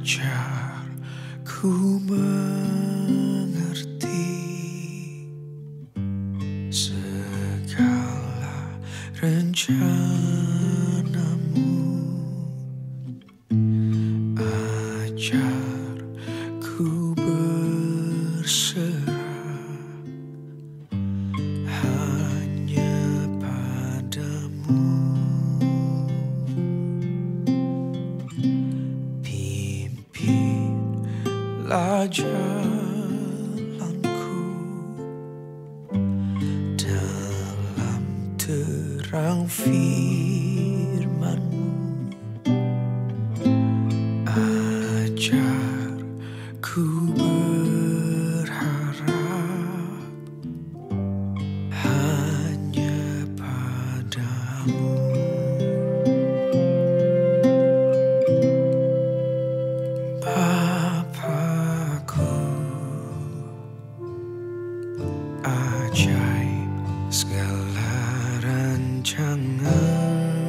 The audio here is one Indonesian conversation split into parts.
Ajar ku mengerti segala rencanamu. Ajar ku berserah hanya padamu. Pimpinlah jalanku dalam terang firman-Mu. Ajar ku berharap hanya padamu. Bapakku, ajaib segala rancangan.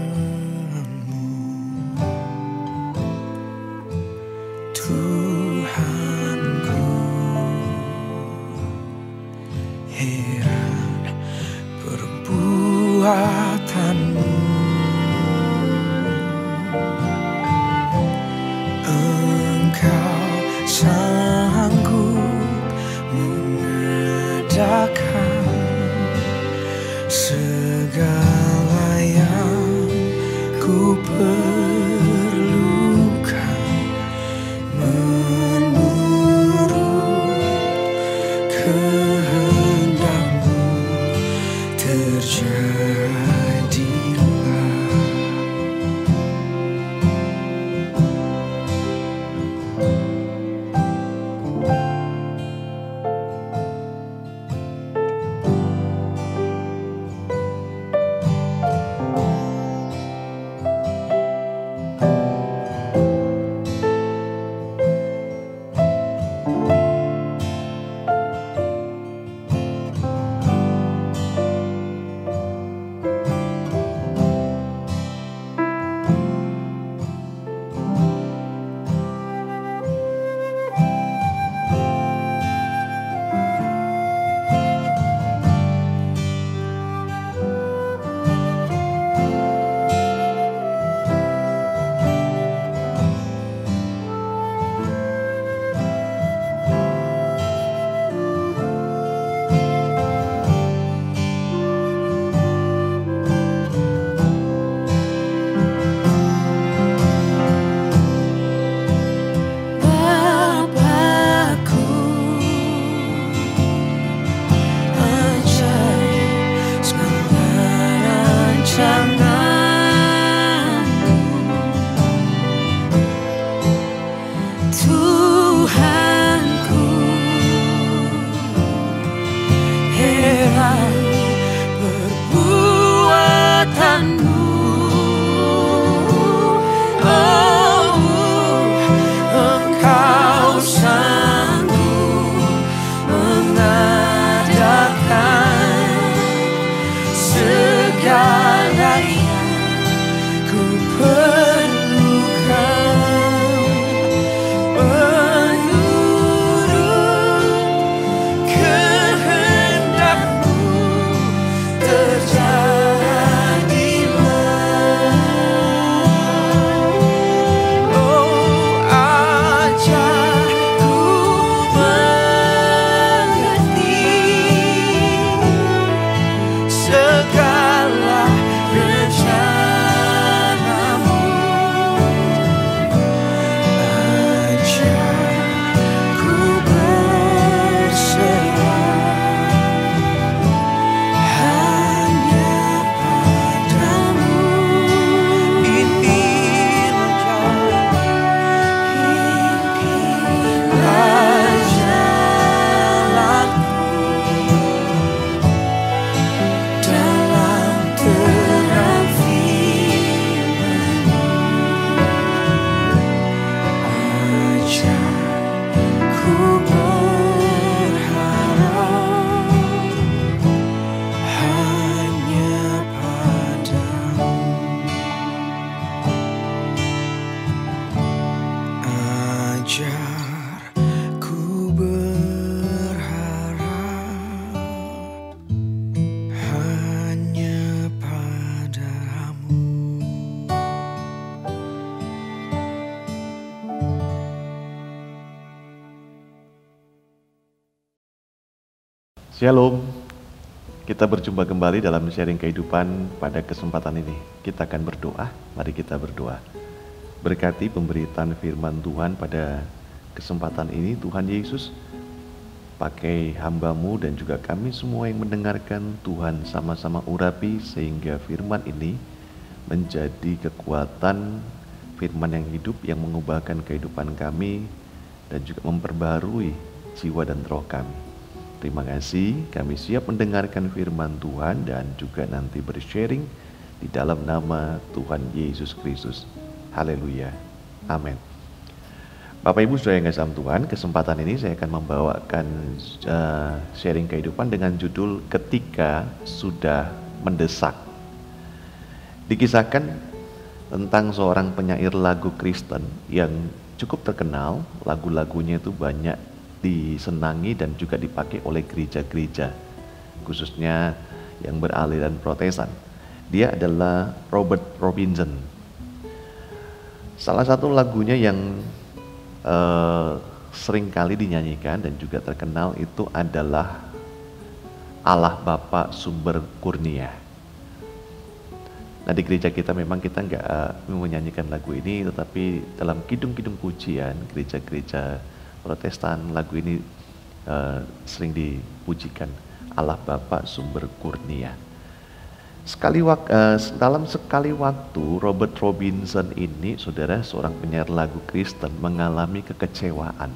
Shalom, kita berjumpa kembali dalam sharing kehidupan pada kesempatan ini. Kita akan berdoa, mari kita berdoa. Berkati pemberitaan firman Tuhan pada kesempatan ini, Tuhan Yesus, pakai hamba-Mu dan juga kami semua yang mendengarkan, Tuhan sama-sama urapi sehingga firman ini menjadi kekuatan firman yang hidup yang mengubahkan kehidupan kami dan juga memperbaharui jiwa dan roh kami. Terima kasih, kami siap mendengarkan firman Tuhan dan juga nanti bersharing di dalam nama Tuhan Yesus Kristus. Haleluya. Amin. Bapak Ibu Saudara yang kasih dalam Tuhan, kesempatan ini saya akan membawakan sharing kehidupan dengan judul Ketika Sudah Mendesak. Dikisahkan tentang seorang penyair lagu Kristen yang cukup terkenal, lagu-lagunya itu banyak disenangi dan juga dipakai oleh gereja-gereja, khususnya yang beraliran Protestan. Dia adalah Robert Robinson. Salah satu lagunya yang sering kali dinyanyikan dan juga terkenal itu adalah Allah Bapa Sumber Kurnia. Nah, di gereja kita memang kita nggak menyanyikan lagu ini, tetapi dalam kidung-kidung pujian gereja-gereja Protestan lagu ini sering dipujikan, Allah Bapa Sumber Kurnia. Dalam sekali waktu Robert Robinson ini, saudara, seorang penyair lagu Kristen mengalami kekecewaan.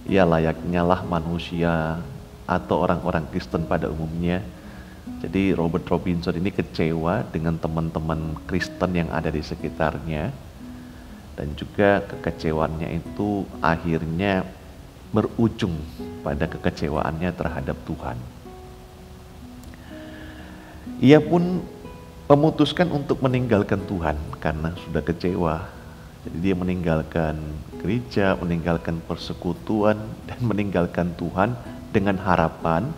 Ia layaknya lah manusia atau orang-orang Kristen pada umumnya. Jadi Robert Robinson ini kecewa dengan teman-teman Kristen yang ada di sekitarnya. Dan juga kekecewaannya itu akhirnya berujung pada kekecewaannya terhadap Tuhan. Ia pun memutuskan untuk meninggalkan Tuhan karena sudah kecewa. Jadi dia meninggalkan gereja, meninggalkan persekutuan, dan meninggalkan Tuhan dengan harapan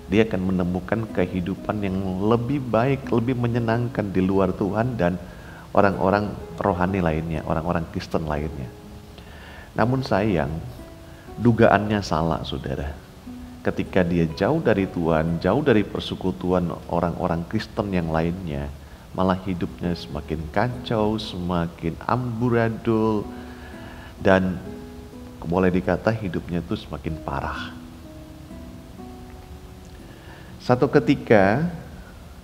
dia akan menemukan kehidupan yang lebih baik, lebih menyenangkan di luar Tuhan dan orang-orang rohani lainnya, orang-orang Kristen lainnya. Namun sayang, dugaannya salah, saudara. Ketika dia jauh dari Tuhan, jauh dari persekutuan orang-orang Kristen yang lainnya, malah hidupnya semakin kacau, semakin amburadul, dan boleh dikata hidupnya itu semakin parah. Satu ketika,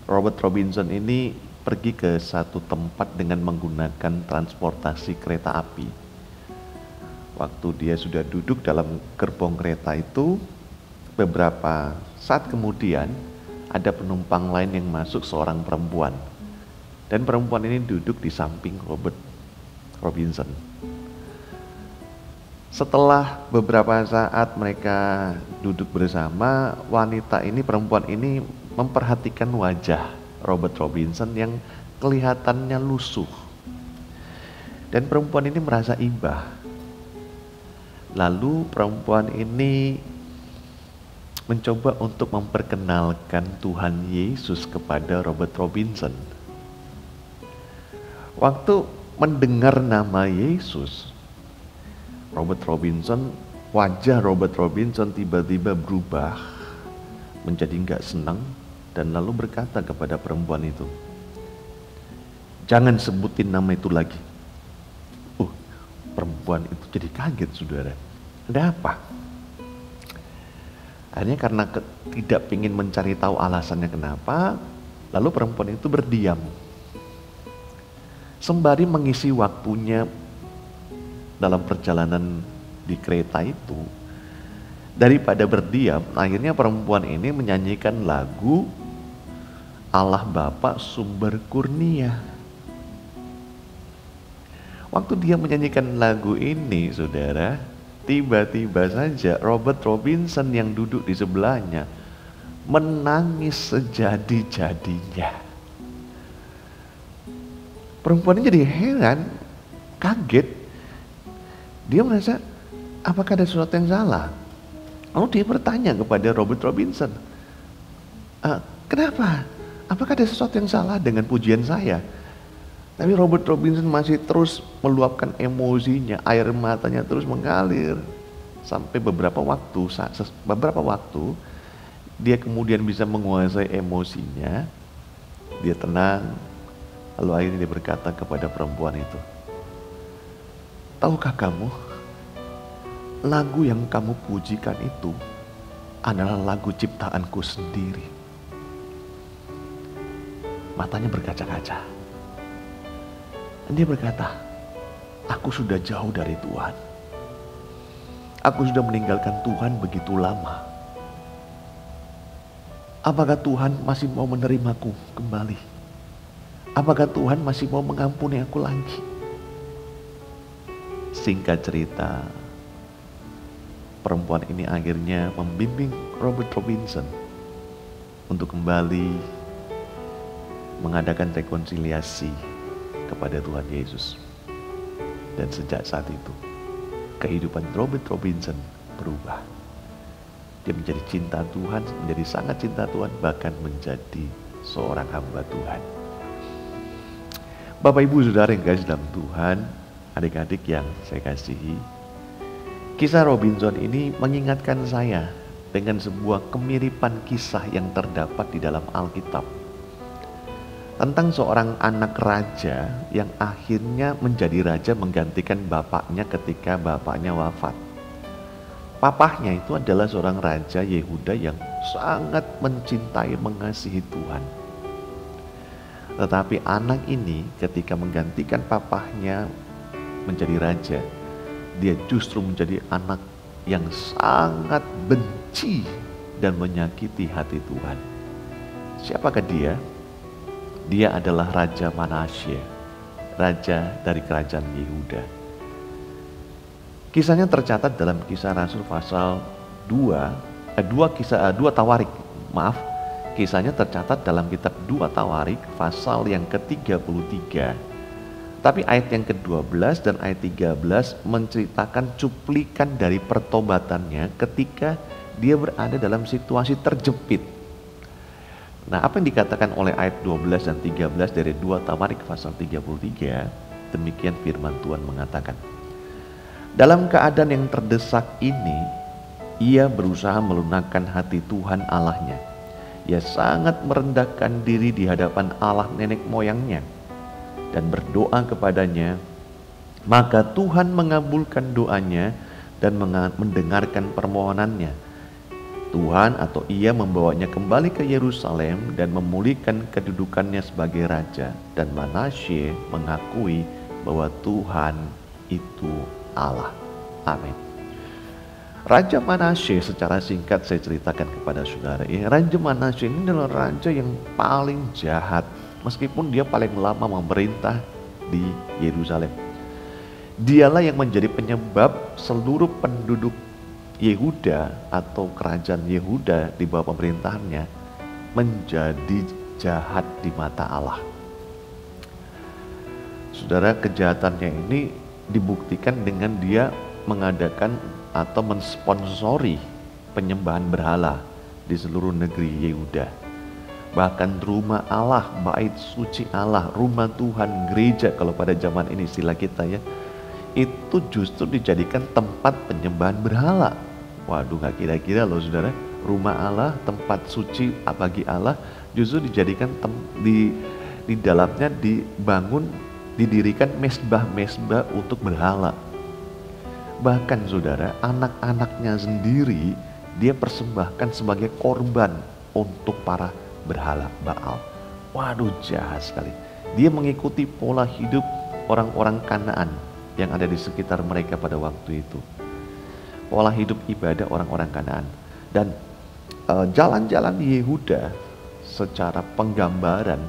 Robert Robinson ini pergi ke satu tempat dengan menggunakan transportasi kereta api. Waktu dia sudah duduk dalam gerbong kereta itu, beberapa saat kemudian ada penumpang lain yang masuk, seorang perempuan. Dan perempuan ini duduk di samping Robert Robinson. Setelah beberapa saat mereka duduk bersama, perempuan ini memperhatikan wajah Robert Robinson yang kelihatannya lusuh. Dan perempuan ini merasa iba. Lalu perempuan ini mencoba untuk memperkenalkan Tuhan Yesus kepada Robert Robinson. Waktu mendengar nama Yesus, wajah Robert Robinson tiba-tiba berubah menjadi nggak senang. Dan lalu berkata kepada perempuan itu, "Jangan sebutin nama itu lagi." Perempuan itu jadi kaget, saudara. Ada apa? Akhirnya karena tidak ingin mencari tahu alasannya kenapa, lalu perempuan itu berdiam. Sembari mengisi waktunya dalam perjalanan di kereta itu, daripada berdiam, akhirnya perempuan ini menyanyikan lagu Allah Bapa Sumber Kurnia. Waktu dia menyanyikan lagu ini, saudara, tiba-tiba saja Robert Robinson yang duduk di sebelahnya menangis sejadi-jadinya. Perempuan ini jadi heran, kaget. Dia merasa, apakah ada sesuatu yang salah? Lalu dia bertanya kepada Robert Robinson, kenapa? Apakah ada sesuatu yang salah dengan pujian saya? Tapi Robert Robinson masih terus meluapkan emosinya, air matanya terus mengalir. Sampai beberapa waktu dia kemudian bisa menguasai emosinya, dia tenang, lalu akhirnya dia berkata kepada perempuan itu, tahukah kamu, lagu yang kamu pujikan itu adalah lagu ciptaanku sendiri. Matanya berkaca-kaca. Dia berkata, aku sudah jauh dari Tuhan. Aku sudah meninggalkan Tuhan begitu lama. Apakah Tuhan masih mau menerimaku kembali? Apakah Tuhan masih mau mengampuni aku lagi? Singkat cerita, perempuan ini akhirnya membimbing Robert Robinson untuk kembali mengadakan rekonsiliasi kepada Tuhan Yesus. Dan sejak saat itu, kehidupan Robert Robinson berubah. Dia menjadi cinta Tuhan, menjadi sangat cinta Tuhan, bahkan menjadi seorang hamba Tuhan. Bapak Ibu Saudara yang kasih dalam Tuhan, adik-adik yang saya kasihi, kisah Robinson ini mengingatkan saya dengan sebuah kemiripan kisah yang terdapat di dalam Alkitab. Tentang seorang anak raja yang akhirnya menjadi raja menggantikan bapaknya ketika bapaknya wafat. Papahnya itu adalah seorang raja Yehuda yang sangat mencintai, mengasihi Tuhan. Tetapi anak ini ketika menggantikan papahnya menjadi raja, dia justru menjadi anak yang sangat benci dan menyakiti hati Tuhan. Siapakah dia? Dia adalah Raja Manasye, raja dari kerajaan Yehuda. Kisahnya tercatat dalam Kisah Rasul pasal 2 Tawarik. Kisahnya tercatat dalam kitab 2 Tawarik pasal yang ke-33. Tapi ayat yang ke-12 dan ayat 13 menceritakan cuplikan dari pertobatannya ketika dia berada dalam situasi terjepit. Nah, apa yang dikatakan oleh ayat 12 dan 13 dari 2 Tawarik pasal 33, demikian firman Tuhan mengatakan, dalam keadaan yang terdesak ini, ia berusaha melunakkan hati Tuhan Allahnya. Ia sangat merendahkan diri di hadapan Allah nenek moyangnya dan berdoa kepadanya. Maka Tuhan mengabulkan doanya dan mendengarkan permohonannya. Tuhan atau ia membawanya kembali ke Yerusalem dan memulihkan kedudukannya sebagai raja. Dan Manasye mengakui bahwa Tuhan itu Allah. Amin. Raja Manasye secara singkat saya ceritakan kepada saudara. Raja Manasye ini adalah raja yang paling jahat. Meskipun dia paling lama memerintah di Yerusalem. Dialah yang menjadi penyebab seluruh penduduk Yehuda atau kerajaan Yehuda di bawah pemerintahannya menjadi jahat di mata Allah. Saudara, kejahatannya ini dibuktikan dengan dia mengadakan atau mensponsori penyembahan berhala di seluruh negeri Yehuda. Bahkan rumah Allah, bait suci Allah, rumah Tuhan, gereja kalau pada zaman ini istilah kita ya, itu justru dijadikan tempat penyembahan berhala. Waduh, gak kira-kira loh saudara, rumah Allah, tempat suci bagi Allah justru dijadikan di dalamnya didirikan mesbah-mesbah untuk berhala. Bahkan saudara, anak-anaknya sendiri dia persembahkan sebagai korban untuk para berhala Baal. Waduh, jahat sekali. Dia mengikuti pola hidup orang-orang Kanaan yang ada di sekitar mereka pada waktu itu. Pola hidup ibadah orang-orang Kanaan. Dan jalan-jalan di Yehuda secara penggambaran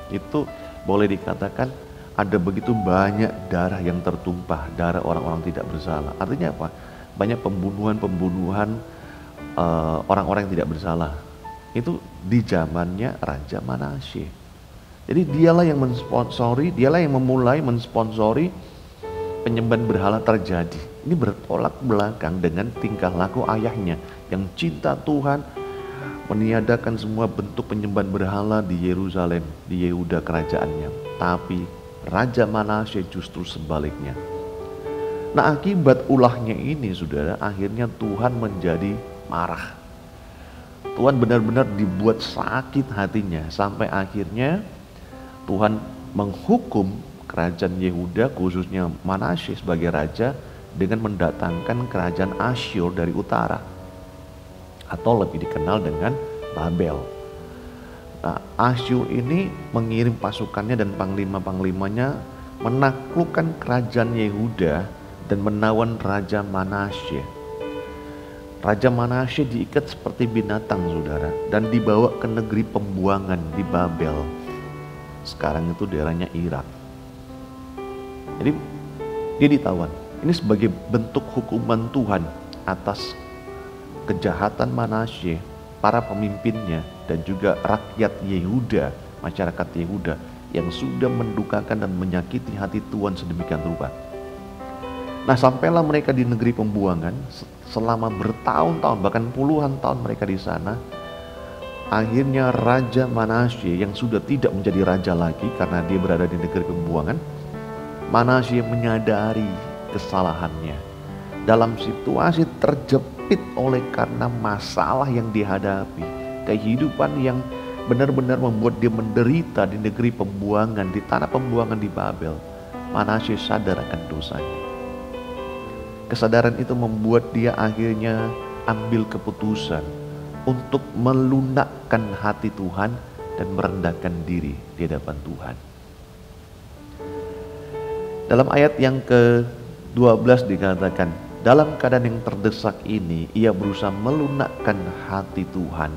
itu boleh dikatakan ada begitu banyak darah yang tertumpah, darah orang-orang tidak bersalah. Artinya apa? Banyak pembunuhan orang-orang yang tidak bersalah. Itu di zamannya Raja Manasye. Jadi dialah yang mensponsori, dialah yang memulai mensponsori penyembahan berhala terjadi. Ini bertolak belakang dengan tingkah laku ayahnya yang cinta Tuhan, meniadakan semua bentuk penyembahan berhala di Yerusalem, di Yehuda kerajaannya. Tapi Raja Manasye justru sebaliknya. Nah, akibat ulahnya ini saudara, akhirnya Tuhan menjadi marah. Tuhan benar-benar dibuat sakit hatinya sampai akhirnya Tuhan menghukum kerajaan Yehuda, khususnya Manasye sebagai raja, dengan mendatangkan kerajaan Asyur dari utara, atau lebih dikenal dengan Babel. Nah, Asyur ini mengirim pasukannya dan panglima-panglimanya menaklukkan kerajaan Yehuda dan menawan Raja Manasye. Raja Manasye diikat seperti binatang, saudara, dan dibawa ke negeri pembuangan di Babel. Sekarang itu daerahnya Irak. Jadi dia ditawan. Ini sebagai bentuk hukuman Tuhan atas kejahatan Manasye, para pemimpinnya, dan juga rakyat Yehuda, masyarakat Yehuda yang sudah mendukakan dan menyakiti hati Tuhan sedemikian rupa. Nah, sampailah mereka di negeri pembuangan selama bertahun-tahun, bahkan puluhan tahun mereka di sana. Akhirnya Raja Manasye yang sudah tidak menjadi raja lagi karena dia berada di negeri pembuangan, Manasye menyadari kesalahannya. Dalam situasi terjepit oleh karena masalah yang dihadapi, kehidupan yang benar-benar membuat dia menderita di negeri pembuangan, di tanah pembuangan di Babel, Manasye sadar akan dosanya. Kesadaran itu membuat dia akhirnya ambil keputusan untuk melunakkan hati Tuhan dan merendahkan diri di hadapan Tuhan. Dalam ayat yang ke-12 dikatakan, dalam keadaan yang terdesak ini, ia berusaha melunakkan hati Tuhan.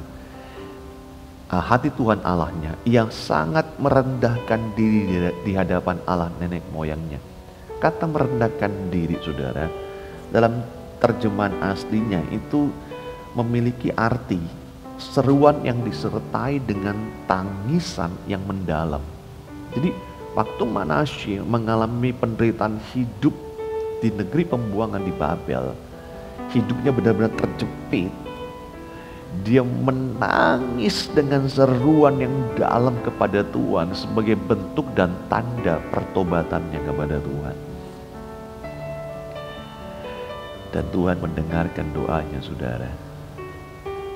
Hati Tuhan Allahnya, ia sangat merendahkan diri di hadapan Allah nenek moyangnya. Kata merendahkan diri, saudara, dalam terjemahan aslinya itu memiliki arti seruan yang disertai dengan tangisan yang mendalam. Jadi waktu Manasye mengalami penderitaan hidup di negeri pembuangan di Babel, hidupnya benar-benar terjepit. Dia menangis dengan seruan yang dalam kepada Tuhan sebagai bentuk dan tanda pertobatannya kepada Tuhan. Dan Tuhan mendengarkan doanya, saudara.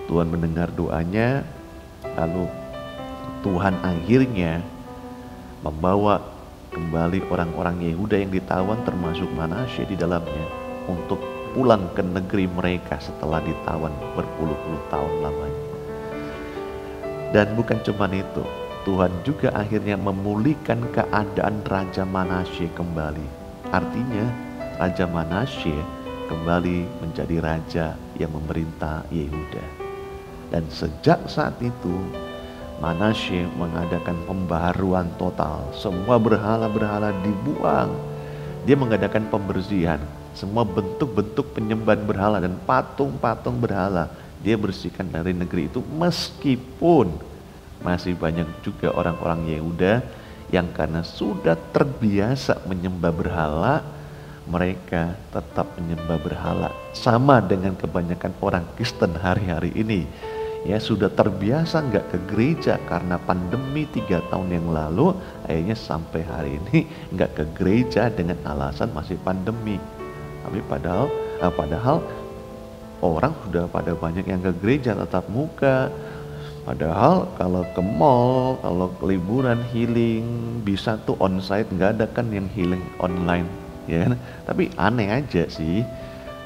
Tuhan mendengar doanya, lalu Tuhan akhirnya membawa kembali orang-orang Yehuda yang ditawan termasuk Manasye di dalamnya untuk pulang ke negeri mereka setelah ditawan berpuluh-puluh tahun lamanya. Dan bukan cuma itu, Tuhan juga akhirnya memulihkan keadaan Raja Manasye kembali. Artinya Raja Manasye kembali menjadi raja yang memerintah Yehuda. Dan sejak saat itu Manasye mengadakan pembaharuan total. Semua berhala-berhala dibuang. Dia mengadakan pembersihan. Semua bentuk-bentuk penyembahan berhala dan patung-patung berhala dia bersihkan dari negeri itu, meskipun masih banyak juga orang-orang Yehuda yang karena sudah terbiasa menyembah berhala, mereka tetap menyembah berhala. Sama dengan kebanyakan orang Kristen hari-hari ini, ya sudah terbiasa nggak ke gereja karena pandemi 3 tahun yang lalu, akhirnya sampai hari ini nggak ke gereja dengan alasan masih pandemi. Tapi padahal orang sudah pada banyak yang ke gereja tatap muka. Padahal kalau ke mall, kalau ke liburan healing bisa tuh onsite, nggak ada kan yang healing online, ya kan? Tapi aneh aja sih,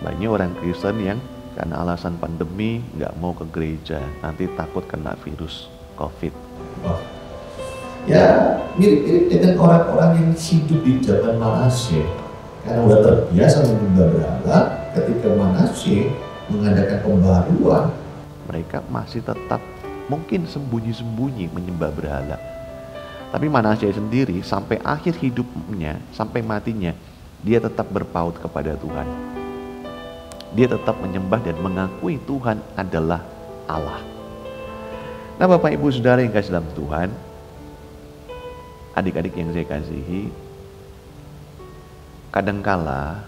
banyak orang Kristen yang karena alasan pandemi nggak mau ke gereja, nanti takut kena virus COVID. Ya mirip-mirip dengan orang-orang yang hidup di zaman Manasye, karena udah terbiasa menyembah berhala. Ketika Manasye mengadakan pembaharuan, mereka masih tetap mungkin sembunyi-sembunyi menyembah berhala. Tapi Manasye sendiri sampai akhir hidupnya, sampai matinya, dia tetap berpaut kepada Tuhan. Dia tetap menyembah dan mengakui Tuhan adalah Allah. Nah, Bapak Ibu Saudara yang kasih dalam Tuhan, adik-adik yang saya kasihi, kadangkala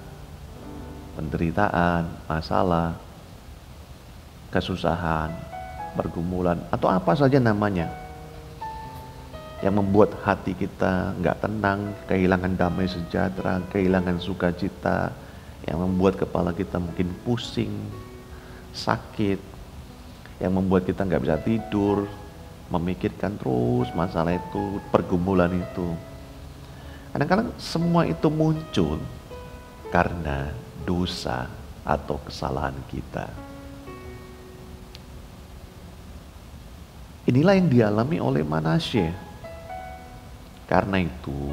penderitaan, masalah, kesusahan, pergumulan, atau apa saja namanya yang membuat hati kita nggak tenang, kehilangan damai sejahtera, kehilangan sukacita, yang membuat kepala kita mungkin pusing, sakit, yang membuat kita nggak bisa tidur, memikirkan terus masalah itu, pergumulan itu. Kadang-kadang semua itu muncul karena dosa atau kesalahan kita. Inilah yang dialami oleh Manasye. Karena itu,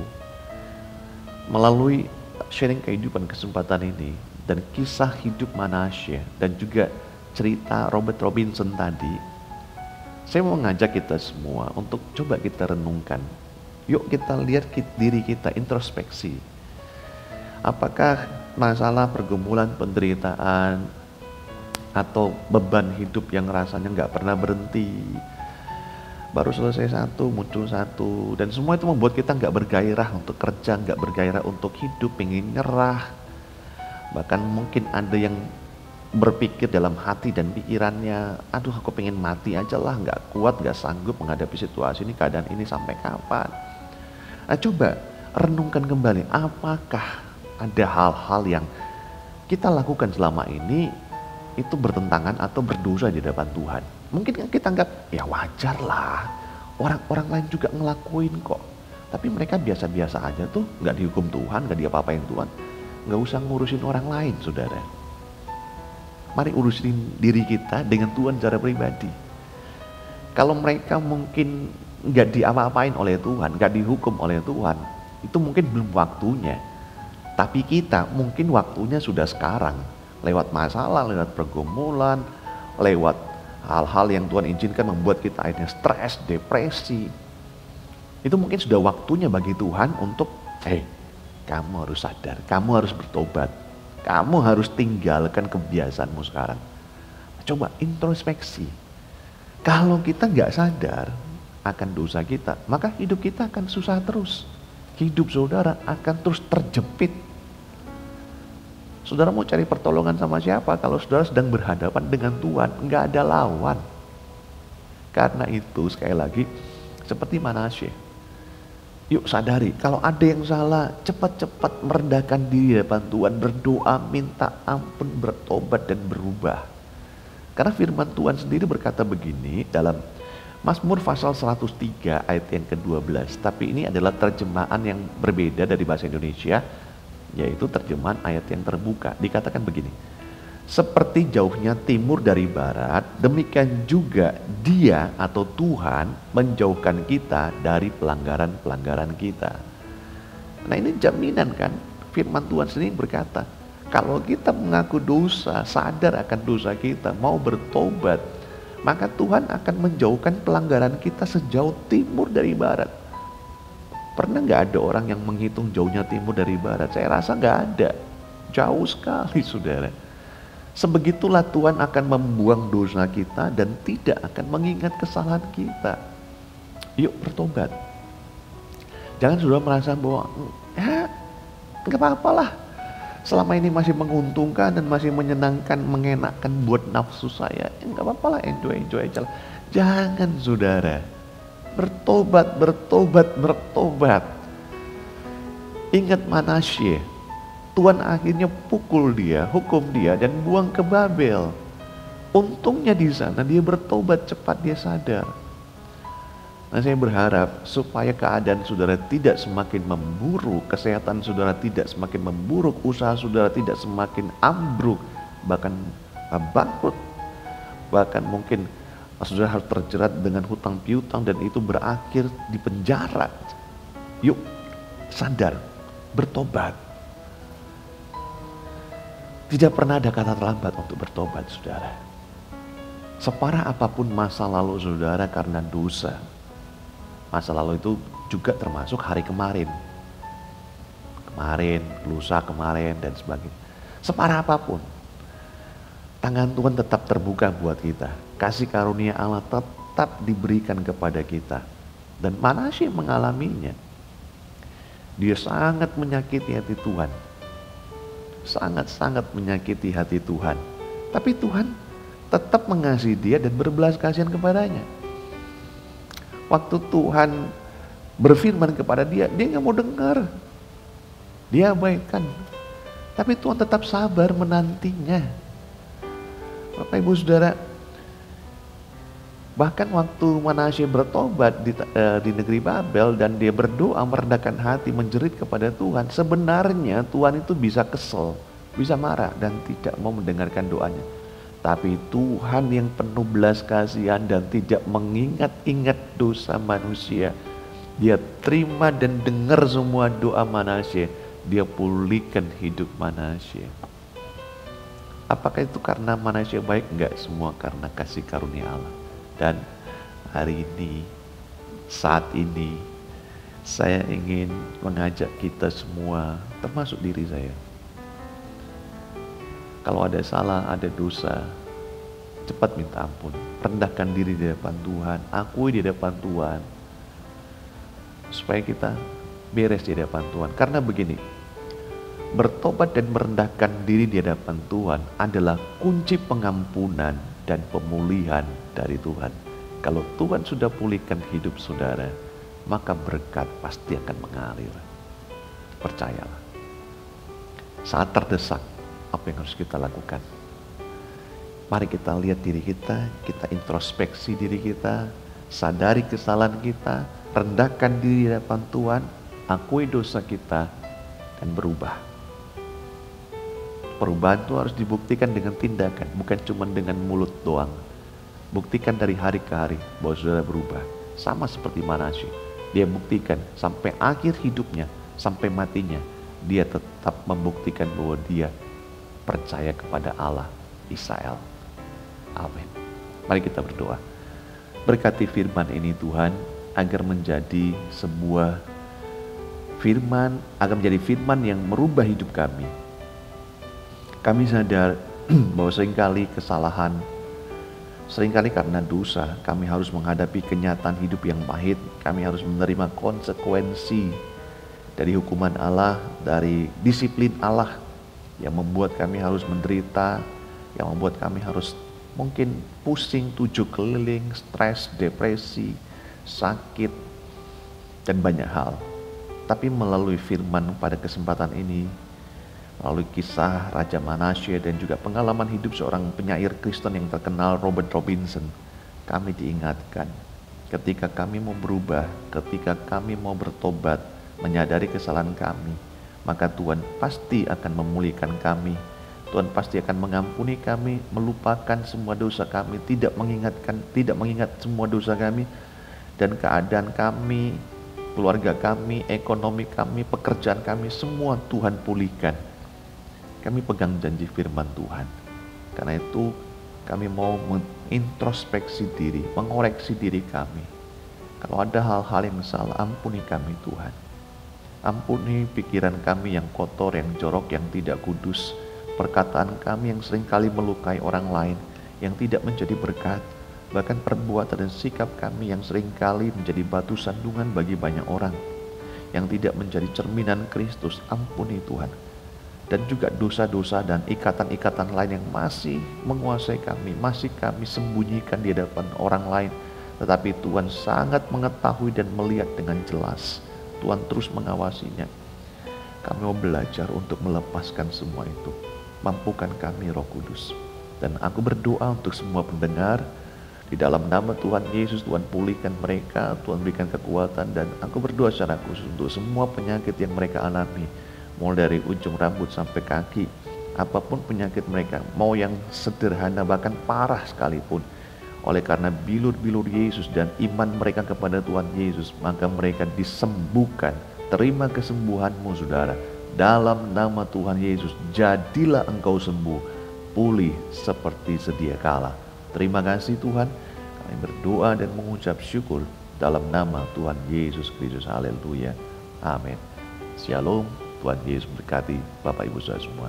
melalui sharing kehidupan kesempatan ini dan kisah hidup Manasye dan juga cerita Robert Robinson tadi, saya mau ngajak kita semua untuk coba kita renungkan. Yuk kita lihat diri kita, introspeksi. Apakah masalah pergumulan, penderitaan, atau beban hidup yang rasanya nggak pernah berhenti, baru selesai satu, muncul satu, dan semua itu membuat kita nggak bergairah untuk kerja, nggak bergairah untuk hidup, pengen nyerah. Bahkan mungkin ada yang berpikir dalam hati dan pikirannya, aduh aku pengen mati aja lah, nggak kuat, nggak sanggup menghadapi situasi ini, keadaan ini sampai kapan. Nah coba renungkan kembali, apakah ada hal-hal yang kita lakukan selama ini itu bertentangan atau berdosa di hadapan Tuhan. Mungkin kita anggap, ya wajar lah, orang-orang lain juga ngelakuin kok. Tapi mereka biasa-biasa aja tuh, nggak dihukum Tuhan, nggak diapa-apain Tuhan. Nggak usah ngurusin orang lain, saudara. Mari urusin diri kita dengan Tuhan secara pribadi. Kalau mereka mungkin nggak diapa-apain oleh Tuhan, nggak dihukum oleh Tuhan, itu mungkin belum waktunya. Tapi kita mungkin waktunya sudah sekarang. Lewat masalah, lewat pergumulan, lewat hal-hal yang Tuhan izinkan membuat kita akhirnya stres, depresi. Itu mungkin sudah waktunya bagi Tuhan untuk, kamu harus sadar, kamu harus bertobat, kamu harus tinggalkan kebiasaanmu sekarang. Coba introspeksi. Kalau kita nggak sadar akan dosa kita, maka hidup kita akan susah terus. Hidup saudara akan terus terjepit. Saudara mau cari pertolongan sama siapa kalau saudara sedang berhadapan dengan Tuhan? Nggak ada lawan. Karena itu sekali lagi seperti Manasye. Yuk sadari kalau ada yang salah, cepat-cepat merendahkan diri di hadapan Tuhan, berdoa, minta ampun, bertobat dan berubah. Karena firman Tuhan sendiri berkata begini dalam Mazmur pasal 103 ayat yang ke-12. Tapi ini adalah terjemahan yang berbeda dari bahasa Indonesia, yaitu terjemahan ayat yang terbuka. Dikatakan begini, seperti jauhnya timur dari barat, demikian juga Dia atau Tuhan menjauhkan kita dari pelanggaran-pelanggaran kita. Nah ini jaminan kan, firman Tuhan sendiri berkata, kalau kita mengaku dosa, sadar akan dosa kita, mau bertobat, maka Tuhan akan menjauhkan pelanggaran kita sejauh timur dari barat. Pernah nggak ada orang yang menghitung jauhnya timur dari barat? Saya rasa nggak ada. Jauh sekali saudara. Sebegitulah Tuhan akan membuang dosa kita dan tidak akan mengingat kesalahan kita. Yuk bertobat. Jangan sudah merasa bahwa nggak apa-apa lah. Selama ini masih menguntungkan dan masih menyenangkan, mengenakkan buat nafsu saya. Nggak apa-apa lah, enjoy aja lah. Jangan saudara. Bertobat. Ingat Manasye, Tuhan akhirnya pukul dia, hukum dia dan buang ke Babel. Untungnya di sana dia bertobat cepat, dia sadar. Nah saya berharap supaya keadaan saudara tidak semakin memburuk, kesehatan saudara tidak semakin memburuk, usaha saudara tidak semakin ambruk, bahkan bangkrut, bahkan mungkin saudara harus terjerat dengan hutang piutang dan itu berakhir di penjara. Yuk sadar, bertobat. Tidak pernah ada kata terlambat untuk bertobat saudara. Separah apapun masa lalu saudara karena dosa, masa lalu itu juga termasuk hari kemarin, lusa kemarin dan sebagainya. Separah apapun, tangan Tuhan tetap terbuka buat kita. Kasih karunia Allah tetap diberikan kepada kita. Dan Manasye mengalaminya. Dia sangat menyakiti hati Tuhan. Sangat-sangat menyakiti hati Tuhan. Tapi Tuhan tetap mengasihi dia dan berbelas kasihan kepadanya. Waktu Tuhan berfirman kepada dia nggak mau dengar. Dia abaikan. Tapi Tuhan tetap sabar menantinya. Bapak Ibu Saudara, Bahkan waktu Manasye bertobat di negeri Babel dan dia berdoa merendahkan hati menjerit kepada Tuhan, sebenarnya Tuhan itu bisa kesel, bisa marah dan tidak mau mendengarkan doanya. Tapi Tuhan yang penuh belas kasihan dan tidak mengingat-ingat dosa manusia, dia terima dan dengar semua doa Manasye, dia pulihkan hidup Manasye. Apakah itu karena Manasye baik? Enggak, semua karena kasih karunia Allah. Dan hari ini, saat ini, saya ingin mengajak kita semua, termasuk diri saya. Kalau ada salah, ada dosa, cepat minta ampun. Rendahkan diri di depan Tuhan, akui di depan Tuhan. Supaya kita beres di hadapan Tuhan. Karena begini, bertobat dan merendahkan diri di hadapan Tuhan adalah kunci pengampunan dan pemulihan dari Tuhan. Kalau Tuhan sudah pulihkan hidup saudara, maka berkat pasti akan mengalir. Percayalah. Saat terdesak, apa yang harus kita lakukan? Mari kita lihat diri kita introspeksi diri kita, sadari kesalahan kita, rendahkan diri di hadapan Tuhan, akui dosa kita, dan berubah. Perubahan itu harus dibuktikan dengan tindakan, bukan cuma dengan mulut doang. Buktikan dari hari ke hari bahwa saudara berubah. Sama seperti Manasye, dia buktikan sampai akhir hidupnya, sampai matinya, dia tetap membuktikan bahwa dia percaya kepada Allah Israel. Amin. Mari kita berdoa. Berkati firman ini Tuhan, agar menjadi sebuah firman, agar menjadi firman yang merubah hidup kami. Kami sadar bahwa seringkali kesalahan, seringkali karena dosa, kami harus menghadapi kenyataan hidup yang pahit. Kami harus menerima konsekuensi dari hukuman Allah, dari disiplin Allah yang membuat kami harus menderita, yang membuat kami harus mungkin pusing, tujuh keliling, stres, depresi, sakit, dan banyak hal. Tapi melalui firman pada kesempatan ini, melalui kisah Raja Manasye dan juga pengalaman hidup seorang penyair Kristen yang terkenal, Robert Robinson, kami diingatkan ketika kami mau berubah, ketika kami mau bertobat, menyadari kesalahan kami, maka Tuhan pasti akan memulihkan kami. Tuhan pasti akan mengampuni kami, melupakan semua dosa kami, tidak mengingat semua dosa kami, dan keadaan kami, keluarga kami, ekonomi kami, pekerjaan kami, semua Tuhan pulihkan. Kami pegang janji firman Tuhan. Karena itu kami mau mengintrospeksi diri, mengoreksi diri kami. Kalau ada hal-hal yang salah, ampuni kami Tuhan. Ampuni pikiran kami yang kotor, yang jorok, yang tidak kudus. Perkataan kami yang seringkali melukai orang lain, yang tidak menjadi berkat. Bahkan perbuatan dan sikap kami yang seringkali menjadi batu sandungan bagi banyak orang, yang tidak menjadi cerminan Kristus. Ampuni Tuhan. Dan juga dosa-dosa dan ikatan-ikatan lain yang masih menguasai kami, masih kami sembunyikan di hadapan orang lain. Tetapi Tuhan sangat mengetahui dan melihat dengan jelas. Tuhan terus mengawasinya. Kami mau belajar untuk melepaskan semua itu. Mampukan kami Roh Kudus. Dan aku berdoa untuk semua pendengar, di dalam nama Tuhan Yesus, Tuhan pulihkan mereka, Tuhan berikan kekuatan. Dan aku berdoa secara khusus untuk semua penyakit yang mereka alami, mulai dari ujung rambut sampai kaki, apapun penyakit mereka, mau yang sederhana bahkan parah sekalipun, oleh karena bilur-bilur Yesus dan iman mereka kepada Tuhan Yesus, maka mereka disembuhkan. Terima kesembuhanmu saudara, dalam nama Tuhan Yesus. Jadilah engkau sembuh, pulih seperti sedia kala. Terima kasih Tuhan, kami berdoa dan mengucap syukur dalam nama Tuhan Yesus Kristus. Haleluya, amin. Shalom. Tuhan Yesus berkati Bapak Ibu saudara semua.